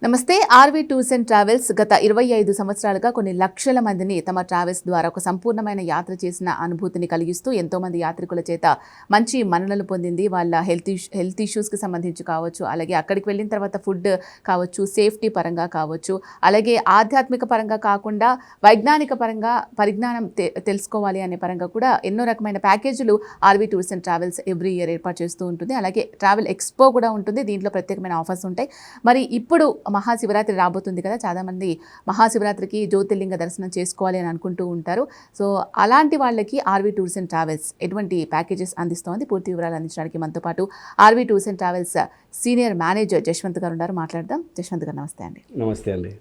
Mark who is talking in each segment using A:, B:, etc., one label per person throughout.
A: నమస్తే. RV tours and travels గత 25 సంవత్సరాలుగా కొన్ని లక్షల మందిని తమ ట్రావెల్స్ ద్వారా ఒక సంపూర్ణమైన యాత్ర చేసిన అనుభూతిని కలిగిస్తూ ఎంతోమంది యాత్రికుల చేత మంచి మన్ననలు పొందింది. వాళ్ళ హెల్త్ ఇష్యూస్కి సంబంధించి కావచ్చు, అలాగే అక్కడికి వెళ్ళిన తర్వాత ఫుడ్ కావచ్చు, సేఫ్టీ పరంగా కావచ్చు, అలాగే ఆధ్యాత్మిక పరంగా కాకుండా వైజ్ఞానిక పరంగా పరిజ్ఞానం తెలుసుకోవాలి అనే పరంగా కూడా ఎన్నో రకమైన ప్యాకేజీలు RV tours and travels every year ఏర్పాటు చేస్తూ ఉంటుంది. అలాగే ట్రావెల్ ఎక్స్పో కూడా ఉంటుంది. దీంట్లో ప్రత్యేకమైన ఆఫర్స్ ఉంటాయి. మరి ఇప్పుడు మహాశివరాత్రి రాబోతుంది కదా, చాలామంది మహాశివరాత్రికి జ్యోతిర్లింగ దర్శనం చేసుకోవాలి అని అనుకుంటూ ఉంటారు. సో అలాంటి వాళ్ళకి ఆర్వి టూర్స్ అండ్ ట్రావెల్స్ ఎటువంటి ప్యాకేజెస్ అందిస్తోంది, పూర్తి వివరాలు అందించడానికి మనతో పాటు RV tours and travels senior manager Jashwanth garu ఉన్నారు. మాట్లాడదాం. జశ్వంత్ గారు నమస్తే అండి.
B: నమస్తే అండి.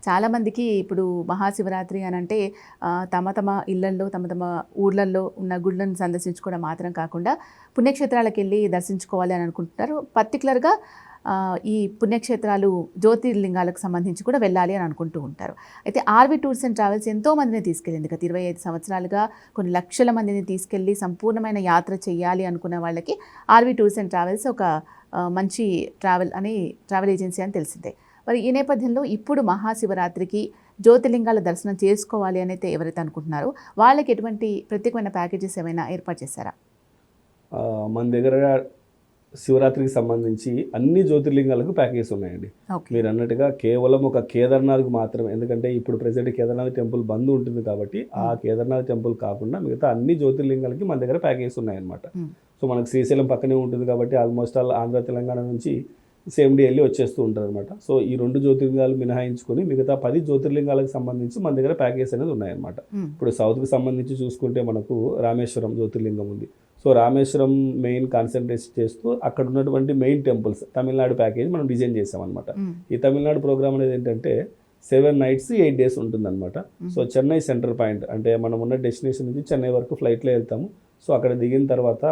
A: చాలామందికి ఇప్పుడు మహాశివరాత్రి అని అంటే తమ తమ ఇళ్లల్లో తమ ఊర్లల్లో ఉన్న గుళ్ళను సందర్శించుకోవడం మాత్రం కాకుండా పుణ్యక్షేత్రాలకు వెళ్ళి దర్శించుకోవాలి అని అనుకుంటున్నారు. పర్టికులర్గా ఈ పుణ్యక్షేత్రాలు జ్యోతిర్లింగాలకు సంబంధించి కూడా వెళ్ళాలి అని అనుకుంటూ ఉంటారు. అయితే ఆర్వి టూర్స్ అండ్ ట్రావెల్స్ ఎంతో మందిని తీసుకెళ్ళింది. గత 25 సంవత్సరాలుగా కొన్ని లక్షల మందిని తీసుకెళ్ళి సంపూర్ణమైన యాత్ర చేయాలి అనుకున్న వాళ్ళకి ఆర్వి టూర్స్ అండ్ ట్రావెల్స్ ఒక మంచి ట్రావెల్ ఏజెన్సీ అని తెలిసిందే. మరి ఈ నేపథ్యంలో ఇప్పుడు మహాశివరాత్రికి జ్యోతిర్లింగాల దర్శనం చేసుకోవాలి అని అయితే ఎవరైతే అనుకుంటున్నారో వాళ్ళకి ఎటువంటి ప్రత్యేకమైన ప్యాకేజెస్ ఏమైనా ఏర్పాటు చేశారా?
B: మన దగ్గర శివరాత్రికి సంబంధించి అన్ని జ్యోతిర్లింగాలకు ప్యాకేజెస్ ఉన్నాయండి. మీరు అన్నట్టుగా కేవలం ఒక కేదార్నాథ్కి మాత్రమే, ఎందుకంటే ఇప్పుడు ప్రెసెంట్ కేదార్నాథ్ టెంపుల్ బంద్ ఉంటుంది కాబట్టి ఆ కేదార్నాథ్ టెంపుల్ కాకుండా మిగతా అన్ని జ్యోతిర్లింగాలకి మన దగ్గర ప్యాకేజెస్ ఉన్నాయన్నమాట. సో మనకు శ్రీశైలం పక్కనే ఉంటుంది కాబట్టి ఆల్మోస్ట్ ఆల్ ఆంధ్ర తెలంగాణ నుంచి సేమ్ డే వెళ్ళి వచ్చేస్తూ ఉంటారు అనమాట. సో ఈ 2 జ్యోతిర్లింగాలు మినహాయించుకొని మిగతా 10 జ్యోతిర్లింగాలకు సంబంధించి మన దగ్గర ప్యాకేజ్ అనేది ఉన్నాయన్నమాట. ఇప్పుడు సౌత్కి సంబంధించి చూసుకుంటే మనకు రామేశ్వరం జ్యోతిర్లింగం ఉంది. సో రామేశ్వరం మెయిన్ కాన్సన్ట్రేట్ చేస్తూ అక్కడ ఉన్నటువంటి మెయిన్ టెంపుల్స్ తమిళనాడు ప్యాకేజ్ మనం డిజైన్ చేసామన్నమాట. ఈ తమిళనాడు ప్రోగ్రామ్ అనేది ఏంటంటే 7 nights 8 days ఉంటుందన్నమాట. సో చెన్నై సెంటర్ పాయింట్ అంటే మనం ఉన్న డెస్టినేషన్ నుంచి చెన్నై వరకు ఫ్లైట్లో వెళ్తాము. సో అక్కడ దిగిన తర్వాత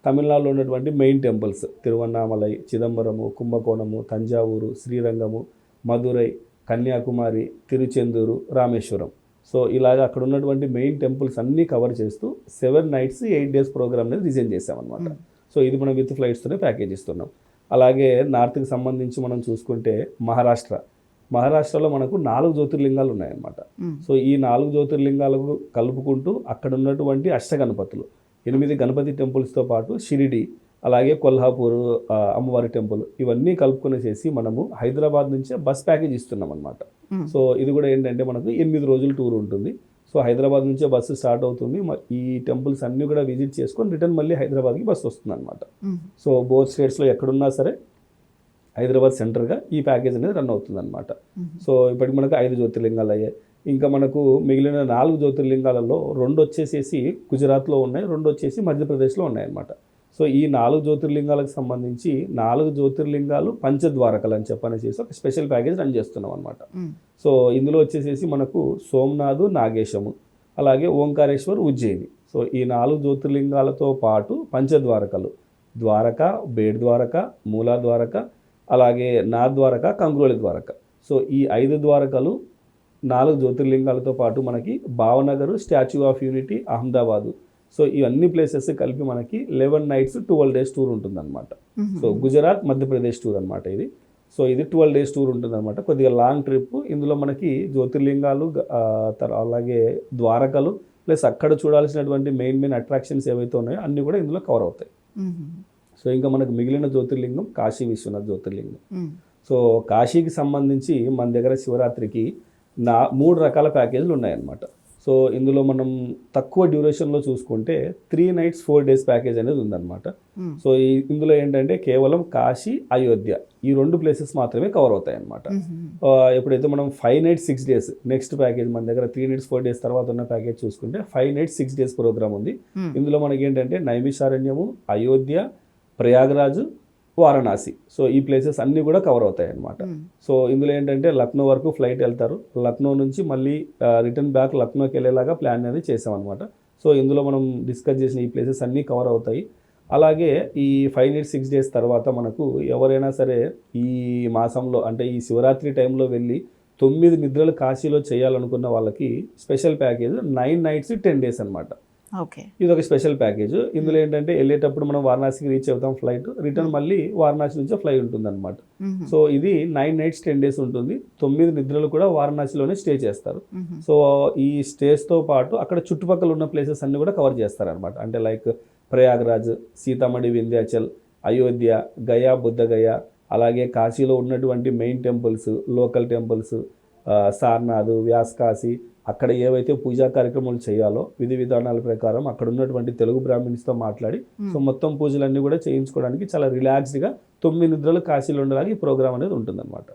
B: తమిళనాడులో ఉన్నటువంటి main temples Tiruvannamalai, Chidambaram, Kumbakonam, Thanjavur, Srirangam, Madurai, Kanyakumari, Tiruchendur, Rameswaram. So ఇలాగ అక్కడ ఉన్నటువంటి మెయిన్ టెంపుల్స్ అన్నీ కవర్ చేస్తూ 7 nights 8 days ప్రోగ్రామ్ అనేది డిజైన్ చేసామన్నమాట. సో ఇది మనం విత్ ఫ్లైట్స్తోనే ప్యాకేజ్ ఇస్తున్నాం. అలాగే నార్త్కి సంబంధించి మనం చూసుకుంటే మహారాష్ట్రలో మనకు 4 జ్యోతిర్లింగాలు ఉన్నాయన్నమాట. సో ఈ 4 జ్యోతిర్లింగాలకు కలుపుకుంటూ అక్కడ ఉన్నటువంటి అష్టగణపతులు 8 గణపతి టెంపుల్స్తో పాటు షిరిడి, అలాగే కొల్హాపూర్ అమ్మవారి టెంపుల్, ఇవన్నీ కలుపుకొని చేసి మనము హైదరాబాద్ నుంచే బస్ ప్యాకేజ్ ఇస్తున్నాం అనమాట. సో ఇది కూడా ఏంటంటే మనకు 8 రోజులు టూర్ ఉంటుంది. సో హైదరాబాద్ నుంచే బస్సు స్టార్ట్ అవుతుంది. ఈ టెంపుల్స్ అన్నీ కూడా విజిట్ చేసుకొని రిటర్న్ మళ్ళీ హైదరాబాద్కి బస్సు వస్తుంది అనమాట. సో బోత్ స్టేట్స్లో ఎక్కడున్నా సరే హైదరాబాద్ సెంటర్గా ఈ ప్యాకేజ్ అనేది రన్ అవుతుంది అనమాట. సో ఇప్పటికి మనకు 5 జ్యోతిర్లింగాలు అయ్యాయి. ఇంకా మనకు మిగిలిన 4 జ్యోతిర్లింగాలలో 2 వచ్చేసేసి గుజరాత్లో ఉన్నాయి, 2 వచ్చేసి మధ్యప్రదేశ్లో ఉన్నాయన్నమాట. సో ఈ 4 జ్యోతిర్లింగాలకు సంబంధించి 4 జ్యోతిర్లింగాలు పంచద్వారకలు అని చెప్పనేసి ఒక స్పెషల్ ప్యాకేజ్ రన్ చేస్తున్నాం అనమాట. సో ఇందులో వచ్చేసేసి మనకు సోమనాథ్, నాగేశము, అలాగే ఓంకారేశ్వర్, ఉజ్జయిని. సో ఈ 4 జ్యోతిర్లింగాలతో పాటు పంచద్వారకలు ద్వారక, బేడ్ ద్వారక, మూలా ద్వారక, అలాగే నాథ్ ద్వారక, కంగ్రోలి ద్వారక. సో ఈ 5 ద్వారకలు 4 జ్యోతిర్లింగాలతో పాటు మనకి Bhavnagar, statue of unity, Ahmedabad. So ఇవన్నీ ప్లేసెస్ కలిపి మనకి 11 nights 12 days టూర్ ఉంటుందన్నమాట. సో గుజరాత్, మధ్యప్రదేశ్ టూర్ అనమాట ఇది. సో ఇది 12 days టూర్ ఉంటుందన్నమాట. కొద్దిగా లాంగ్ ట్రిప్. ఇందులో మనకి జ్యోతిర్లింగాలు, అలాగే ద్వారకలు ప్లస్ అక్కడ చూడాల్సినటువంటి మెయిన్ అట్రాక్షన్స్ ఏవైతే ఉన్నాయో అన్నీ కూడా ఇందులో కవర్ అవుతాయి. సో ఇంకా మనకు మిగిలిన జ్యోతిర్లింగం కాశీ విశ్వనాథ్ జ్యోతిర్లింగం. సో కాశీకి సంబంధించి మన దగ్గర శివరాత్రికి 3 రకాల ప్యాకేజీలు ఉన్నాయన్నమాట. సో ఇందులో మనం తక్కువ డ్యూరేషన్లో చూసుకుంటే 3 nights 4 days ప్యాకేజ్ అనేది ఉందన్నమాట. సో ఇందులో ఏంటంటే కేవలం కాశీ, అయోధ్య ఈ 2 ప్లేసెస్ మాత్రమే కవర్ అవుతాయి అన్నమాట. ఎప్పుడైతే మనం 5 nights 6 days నెక్స్ట్ ప్యాకేజ్ మన దగ్గర 3 nights 4 days తర్వాత ఉన్న ప్యాకేజ్ చూసుకుంటే 5 nights 6 days ప్రోగ్రామ్ ఉంది. ఇందులో మనకి ఏంటంటే నైమిషారణ్యము, అయోధ్య, ప్రయాగరాజు, వారణాసి. సో ఈ ప్లేసెస్ అన్నీ కూడా కవర్ అవుతాయి అన్నమాట. సో ఇందులో ఏంటంటే లక్నో వరకు ఫ్లైట్ వెళ్తారు. లక్నో నుంచి మళ్ళీ రిటర్న్ బ్యాక్ లక్నోకి వెళ్ళేలాగా ప్లాన్ అనేది చేసామన్నమాట. సో ఇందులో మనం డిస్కస్ చేసిన ఈ ప్లేసెస్ అన్నీ కవర్ అవుతాయి. అలాగే ఈ 5 nights 6 days తర్వాత మనకు ఎవరైనా సరే ఈ మాసంలో అంటే ఈ శివరాత్రి టైంలో వెళ్ళి 9 నిద్రలు కాశీలో చేయాలనుకున్న వాళ్ళకి స్పెషల్ ప్యాకేజ్ 9 nights 10 days అనమాట.
A: ఓకే.
B: ఇది ఒక స్పెషల్ ప్యాకేజ్. ఇందులో ఏంటంటే వెళ్ళేటప్పుడు మనం వారణాసికి రీచ్ అవుతాం ఫ్లైట్, రిటర్న్ మళ్ళీ వారణాసి నుంచే ఫ్లై ఉంటుంది అనమాట. సో ఇది 9 nights 10 days ఉంటుంది. 9 నిద్రలు కూడా వారణాసిలోనే స్టే చేస్తారు. సో ఈ స్టేస్తో పాటు అక్కడ చుట్టుపక్కల ఉన్న ప్లేసెస్ అన్ని కూడా కవర్ చేస్తారనమాట. అంటే లైక్ ప్రయాగ్రాజ్, సీతామఢి, వింధ్యాచల్, అయోధ్య, గయా, బుద్ధగయ, అలాగే కాశీలో ఉన్నటువంటి main temples, local temples, Sarnath, Vyaskashi, అక్కడ ఏవైతే పూజా కార్యక్రమాలు చేయాలో విధి విధానాల ప్రకారం అక్కడ ఉన్నటువంటి తెలుగు బ్రాహ్మణ్స్తో మాట్లాడి సో మొత్తం పూజలన్నీ కూడా చేయించుకోవడానికి చాలా రిలాక్స్డ్గా 9 నిద్రలు కాశీలో ఉండేలాగా ఈ ప్రోగ్రామ్ అనేది ఉంటుందన్నమాట.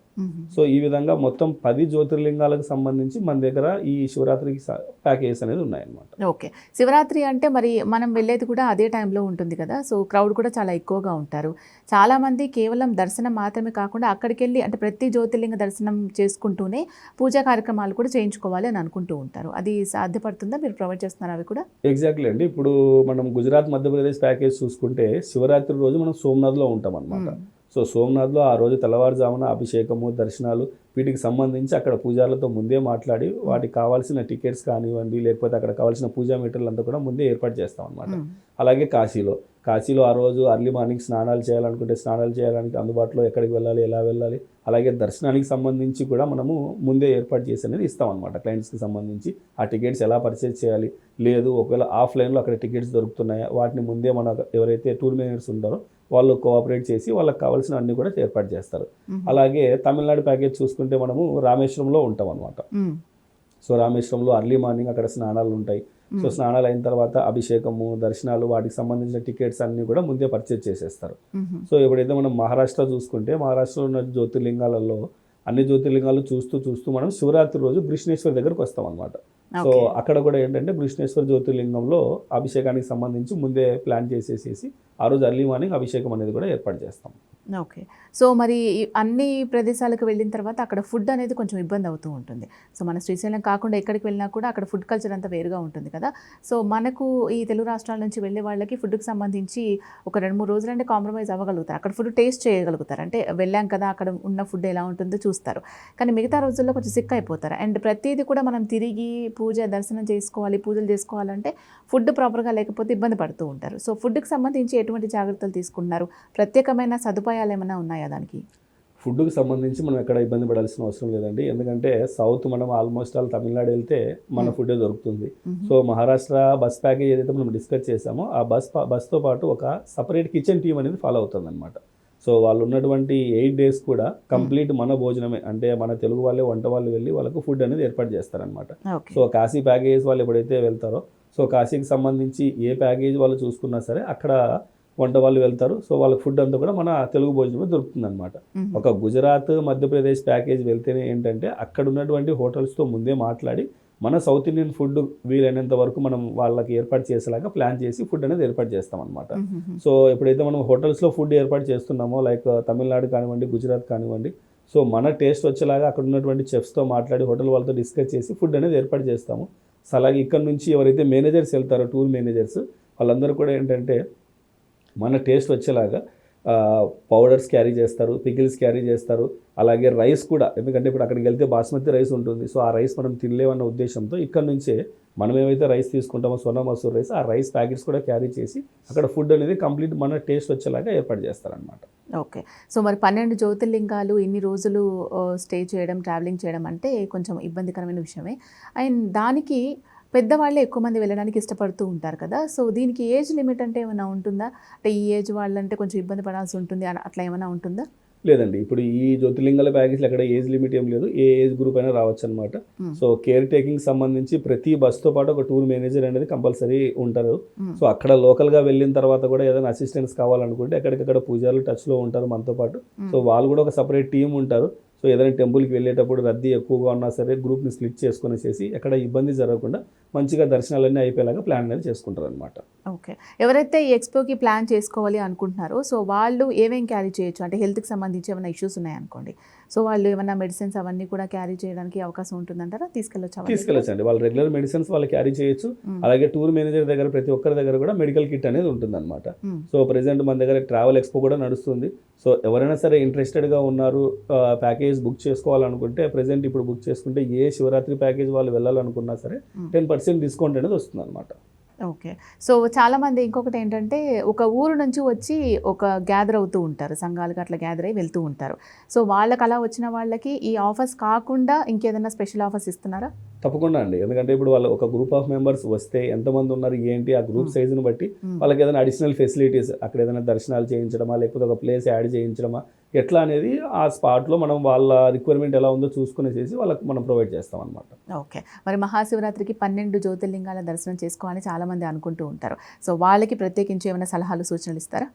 B: సో ఈ విధంగా మొత్తం 10 జ్యోతిర్లింగాలకు సంబంధించి మన దగ్గర ఈ శివరాత్రికి ప్యాకేజెస్ అనేది ఉన్నాయన్నమాట.
A: ఓకే. శివరాత్రి అంటే మరి మనం వెళ్ళేది కూడా అదే టైంలో ఉంటుంది కదా, సో క్రౌడ్ కూడా చాలా ఎక్కువగా ఉంటారు. చాలామంది కేవలం దర్శనం మాత్రమే కాకుండా అక్కడికి వెళ్ళి అంటే ప్రతి జ్యోతిర్లింగ దర్శనం చేసుకుంటూనే పూజా కార్యక్రమాలు కూడా చేయించుకోవాలి అని అనుకుంటూ ఉంటారు. అది సాధ్యపడుతుందా? మీరు ప్రొవైడ్ చేస్తున్నారు అవి కూడా?
B: ఎగ్జాక్ట్లీ అండి. ఇప్పుడు మనం గుజరాత్, మధ్యప్రదేశ్ ప్యాకేజ్ చూసుకుంటే శివరాత్రి రోజు మనం సోమనాథ్లో ఉంటాం అనమాట. సో సోమనాథ్లో ఆ రోజు తెల్లవారుజామున అభిషేకము, దర్శనాలు వీటికి సంబంధించి అక్కడ పూజారులతో ముందే మాట్లాడి వాటికి కావాల్సిన టికెట్స్ కానివ్వండి, లేకపోతే అక్కడ కావాల్సిన పూజా మెటీరియల్ అంతా కూడా ముందే ఏర్పాటు చేస్తాం అనమాట. అలాగే కాశీలో ఆ రోజు అర్లీ మార్నింగ్ స్నానాలు చేయాలనుకుంటే స్నానాలు చేయడానికి అందుబాటులో ఎక్కడికి వెళ్ళాలి, ఎలా వెళ్ళాలి, అలాగే దర్శనానికి సంబంధించి కూడా మనము ముందే ఏర్పాటు చేసి అనేది ఇస్తాం అనమాట. క్లయింట్స్కి సంబంధించి ఆ టికెట్స్ ఎలా పర్చేజ్ చేయాలి, లేదు ఒకవేళ ఆఫ్లైన్లో అక్కడ టికెట్స్ దొరుకుతున్నాయా వాటిని ముందే మన ఎవరైతే టూర్ మేనేజర్స్ ఉంటారో వాళ్ళు కోఆపరేట్ చేసి వాళ్ళకి కావాల్సిన అన్ని కూడా ఏర్పాటు చేస్తారు. అలాగే తమిళనాడు ప్యాకేజ్ చూసుకుంటే మనము రామేశ్వరంలో ఉంటాం అనమాట. సో రామేశ్వరంలో అర్లీ మార్నింగ్ అక్కడ స్నానాలు ఉంటాయి. సో స్నానాలు అయిన తర్వాత అభిషేకము, దర్శనాలు వాటికి సంబంధించిన టికెట్స్ అన్ని కూడా ముందే పర్చేజ్ చేసేస్తారు. సో ఎప్పుడైతే మనం మహారాష్ట్ర చూసుకుంటే మహారాష్ట్రలో ఉన్న జ్యోతిర్లింగాలలో అన్ని జ్యోతిర్లింగాలు చూస్తూ మనం శివరాత్రి రోజు కృష్ణేశ్వర్ దగ్గరకు వస్తాం అనమాట. సో అక్కడ కూడా ఏంటంటే కృష్ణేశ్వర జ్యోతిర్లింగంలో అభిషేకానికి సంబంధించి ముందే ప్లాన్ చేసేసేసి ఆ రోజు అర్లీ మార్నింగ్ అభిషేకం అనేది కూడా ఏర్పాటు చేస్తాం.
A: ఓకే. సో మరి అన్ని ప్రదేశాలకు వెళ్ళిన తర్వాత అక్కడ ఫుడ్ అనేది కొంచెం ఇబ్బంది అవుతూ ఉంటుంది. సో మన శ్రీశైలం కాకుండా ఎక్కడికి వెళ్ళినా కూడా అక్కడ ఫుడ్ కల్చర్ అంతా వేరుగా ఉంటుంది కదా. సో మనకు ఈ తెలుగు రాష్ట్రాల నుంచి వెళ్ళే వాళ్ళకి ఫుడ్కి సంబంధించి ఒక 2-3 రోజులు అంటే కాంప్రమైజ్ అవ్వగలుగుతారు. అక్కడ ఫుడ్ టేస్ట్ చేయగలుగుతారు. అంటే వెళ్ళాం కదా అక్కడ ఉన్న ఫుడ్ ఎలా ఉంటుందో చూస్తారు. కానీ మిగతా రోజుల్లో కొంచెం సిక్ అయిపోతారు. అండ్ ప్రతిదీ కూడా మనం తిరిగి దర్శనం చేసుకోవాలి, పూజలు చేసుకోవాలంటే ఫుడ్ ప్రాపర్గా లేకపోతే ఇబ్బంది పడుతూ ఉంటారు. సో ఫుడ్కి సంబంధించి ఎటువంటి జాగ్రత్తలు తీసుకుంటున్నారు? ప్రత్యేకమైన సదుపాయాలు ఏమైనా ఉన్నాయా దానికి?
B: ఫుడ్కి సంబంధించి మనం ఎక్కడ ఇబ్బంది పడాల్సిన అవసరం లేదండి. ఎందుకంటే సౌత్ మనం ఆల్మోస్ట్ తమిళనాడు వెళ్తే మన ఫుడ్డే దొరుకుతుంది. సో మహారాష్ట్ర బస్ ప్యాకేజ్ ఏదైతే మనం డిస్కస్ చేసామో ఆ బస్తో పాటు ఒక సపరేట్ కిచెన్ టీమ్ అనేది ఫాలో అవుతుంది అనమాట. సో వాళ్ళు ఉన్నటువంటి 8 days కూడా కంప్లీట్ మన భోజనమే, అంటే మన తెలుగు వాళ్ళే వంట వాళ్ళు వెళ్ళి వాళ్ళకు ఫుడ్ అనేది ఏర్పాటు చేస్తారనమాట. సో కాశీ ప్యాకేజ్ వాళ్ళు ఎప్పుడైతే వెళ్తారో సో కాశీకి సంబంధించి ఏ ప్యాకేజ్ వాళ్ళు చూసుకున్నా సరే అక్కడ వంట వాళ్ళు వెళ్తారు. సో వాళ్ళకి ఫుడ్ అంతా కూడా మన తెలుగు భోజనమే దొరుకుతుంది అనమాట. ఒక గుజరాత్, మధ్యప్రదేశ్ ప్యాకేజ్ వెళ్తేనే ఏంటంటే అక్కడ ఉన్నటువంటి హోటల్స్తో ముందే మాట్లాడి మన సౌత్ ఇండియన్ ఫుడ్ వీలైనంత వరకు మనం వాళ్ళకి ఏర్పాటు చేసేలాగా ప్లాన్ చేసి ఫుడ్ అనేది ఏర్పాటు చేస్తాం అనమాట. సో ఎప్పుడైతే మనం హోటల్స్లో ఫుడ్ ఏర్పాటు చేస్తున్నామో లైక్ తమిళనాడు కానివ్వండి, గుజరాత్ కానివ్వండి, సో మన టేస్ట్ వచ్చేలాగా అక్కడ ఉన్నటువంటి చెఫ్స్తో మాట్లాడి హోటల్ వాళ్ళతో డిస్కస్ చేసి ఫుడ్ అనేది ఏర్పాటు చేస్తాము. సో అలాగే ఇక్కడ నుంచి ఎవరైతే మేనేజర్స్ వెళ్తారో టూర్ మేనేజర్స్ వాళ్ళందరూ కూడా ఏంటంటే మన టేస్ట్ వచ్చేలాగా పౌడర్స్ క్యారీ చేస్తారు, పికిల్స్ క్యారీ చేస్తారు. అలాగే రైస్ కూడా, ఎందుకంటే ఇప్పుడు అక్కడికి వెళ్తే బాస్మతి రైస్ ఉంటుంది. సో ఆ రైస్ మనం తినలేమన్న ఉద్దేశంతో ఇక్కడ నుంచే మనం ఏమైతే రైస్ తీసుకుంటామో సోనా మసూర్ రైస్, ఆ రైస్ ప్యాకెట్స్ కూడా క్యారీ చేసి అక్కడ ఫుడ్ అనేది కంప్లీట్ మన టేస్ట్ వచ్చేలాగా ఏర్పాటు చేస్తారనమాట.
A: ఓకే. సో మరి 12 జ్యోతిర్లింగాలు ఇన్ని రోజులు స్టే చేయడం, ట్రావెలింగ్ చేయడం అంటే కొంచెం ఇబ్బందికరమైన విషయమే. అండ్ దానికి పెద్దవాళ్ళే ఎక్కువ మంది వెళ్ళడానికి ఇష్టపడుతూ ఉంటారు కదా. సో దీనికి ఏజ్ లిమిట్ అంటే ఏమైనా ఉంటుందా? అంటే ఈ ఏజ్ వాళ్ళంటే కొంచెం ఇబ్బంది పడాల్సి ఉంటుంది అట్లా ఏమైనా ఉంటుందా?
B: లేదండి, ఇప్పుడు ఈ జ్యోతిర్లింగాల ప్యాకేజ్లో ఎక్కడ ఏజ్ లిమిట్ ఏం లేదు, ఏ ఏజ్ గ్రూప్ అయినా రావచ్చు అనమాట. సో కేర్ టేకింగ్ సంబంధించి ప్రతి బస్తో పాటు ఒక టూర్ మేనేజర్ అనేది కంపల్సరీ ఉంటారు. సో అక్కడ లోకల్గా వెళ్ళిన తర్వాత కూడా ఏదైనా అసిస్టెన్స్ కావాలనుకుంటే ఎక్కడికక్కడ పూజారులు టచ్లో ఉంటారు మనతో పాటు. సో వాళ్ళు కూడా ఒక సపరేట్ టీం ఉంటారు. సో ఏదైనా టెంపుల్కి వెళ్ళేటప్పుడు రద్దీ ఎక్కువగా ఉన్నా సరే గ్రూప్ని స్ప్లిట్ చేసుకునేసి ఎక్కడ ఇబ్బంది జరగకుండా మంచిగా దర్శనాలన్నీ అయిపోయేలాగా ప్లాన్ అనేది చేసుకుంటారు అనమాట.
A: ఓకే. ఎవరైతే ఈ ఎక్స్పోకి ప్లాన్ చేసుకోవాలి అనుకుంటున్నారో సో వాళ్ళు ఏమేం క్యారీ చేయొచ్చు? అంటే హెల్త్కి సంబంధించి ఏమైనా ఇష్యూస్ ఉన్నాయనుకోండి, సో వాళ్ళు ఏమైనా మెడిసిన్స్ అవన్నీ కూడా క్యారీ చేయడానికి అవకాశం ఉంటుందంటారా?
B: తీసుకెళ్ళొచ్చండి. వాళ్ళు రెగ్యులర్ మెడిసిన్స్ వాళ్ళు క్యారీ చేయొచ్చు. అలాగే టూర్ మేనేజర్ దగ్గర ప్రతి ఒక్కరి దగ్గర కూడా మెడికల్ కిట్ అనేది ఉంటుందన్నమాట. సో ప్రెసెంట్ మన దగ్గర ట్రావెల్ ఎక్స్పో కూడా నడుస్తుంది. సో ఎవరైనా సరే ఇంట్రెస్టెడ్గా ఉన్నారు, ప్యాకేజ్ బుక్ చేసుకోవాలనుకుంటే ప్రెసెంట్ ఇప్పుడు బుక్ చేసుకుంటే ఏ శివరాత్రి ప్యాకేజ్ వాళ్ళు వెళ్ళాలనుకున్నా సరే 10% డిస్కౌంట్ అనేది వస్తుంది అనమాట.
A: ఓకే. సో, చాలామంది ఇంకొకటి ఏంటంటే, ఒక ఊరు నుంచి వచ్చి ఒక గ్యాదర్ అవుతూ ఉంటారు. సంఘాలుగా అట్లా గ్యాదర్ అయ్యి వెళ్తూ ఉంటారు. సో, వాళ్ళకి అలా వచ్చిన వాళ్ళకి ఈ ఆఫర్స్ కాకుండా ఇంకేదైనా స్పెషల్ ఆఫర్స్ ఇస్తున్నారా?
B: తప్పకుండా అండి. ఎందుకంటే ఇప్పుడు వాళ్ళు ఒక గ్రూప్ ఆఫ్ మెంబర్స్ వస్తే ఎంతమంది ఉన్నారు, ఏంటి ఆ గ్రూప్
A: హ్మ్.
B: సైజ్‌ని బట్టి
A: హ్మ్.
B: వాళ్ళకి ఏదైనా అడిషనల్ ఫెసిలిటీస్ అక్కడ ఏదైనా దర్శనాలు చేయించడమా, లేకపోతే ఒక ప్లేస్ యాడ్ చేయించడమా, ఎట్లా అనేది ఆ స్పాట్‌లో మనం వాళ్ళ రిక్వైర్మెంట్ ఎలా ఉందో చూసుకునేసేసి వాళ్ళకి మనం ప్రొవైడ్ చేస్తామనమాట.
A: ఓకే. మరి మహాశివరాత్రికి 12 జ్యోతిర్లింగాల దర్శనం చేసుకోవాలని చాలామంది అనుకుంటూ ఉంటారు. సో, వాళ్ళకి ప్రత్యేకించి ఏమైనా సలహాలు, సూచనలు ఇస్తారా?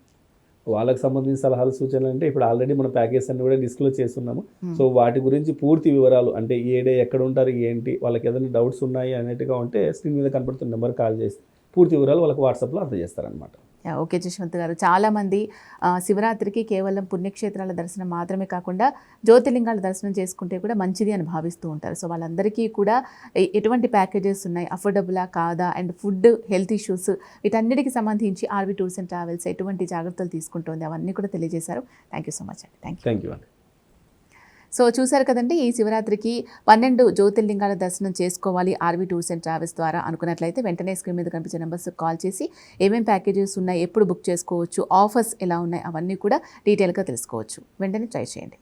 B: వాళ్ళకి సంబంధించిన సలహాలు, సూచనలు అంటే ఇప్పుడు ఆల్రెడీ మన ప్యాకేజ్ అన్ని కూడా డిస్క్లోజ్ చేస్తున్నాము.
A: హ్మ్.
B: సో, వాటి గురించి పూర్తి వివరాలు అంటే ఏ డే ఎక్కడ ఉంటారు, ఏంటి, వాళ్ళకి ఏదైనా డౌట్స్ ఉన్నాయి అన్నట్టుగా ఉంటే స్క్రీన్ మీద కనపడుతున్న నెంబర్‌కి కాల్ చేసి పూర్తి వివరాలు వాళ్ళకి వాట్సాప్‌లో అందజేస్తారనమాట.
A: యాహ్! ఓకే జశ్వంత్ గారు. చాలామంది శివరాత్రికి కేవలం పుణ్యక్షేత్రాల దర్శనం మాత్రమే కాకుండా జ్యోతిర్లింగాల దర్శనం చేసుకుంటే కూడా మంచిది అని భావిస్తూ ఉంటారు. సో, వాళ్ళందరికీ కూడా ఎటువంటి ప్యాకేజెస్ ఉన్నాయి? అఫోర్డబులా? కాదా? అండ్ ఫుడ్, హెల్త్ ఇష్యూస్ వీటన్నిటికి సంబంధించి ఆర్‌వి టూర్స్ అండ్ ట్రావెల్స్ ఎటువంటి జాగ్రత్తలు తీసుకుంటోంది అవన్నీ కూడా తెలియజేశారు. థ్యాంక్ యూ సో మచ్ అండి. Thank you.
B: థ్యాంక్ యూ అండి.
A: సో, చూశారు కదండీ! ఈ శివరాత్రికి 12 జ్యోతిర్లింగాల దర్శనం చేసుకోవాలి ఆర్‌వి టూర్స్ అండ్ ట్రావెల్స్ ద్వారా అనుకున్నట్లయితే వెంటనే స్క్రీన్ మీద కనిపించే నంబర్స్‌కి కాల్ చేసి ఏమేం ప్యాకేజెస్ ఉన్నాయి, ఎప్పుడు బుక్ చేసుకోవచ్చు, ఆఫర్స్ ఎలా ఉన్నాయి అవన్నీ కూడా డీటెయిల్‌గా తెలుసుకోవచ్చు. వెంటనే ట్రై చేయండి.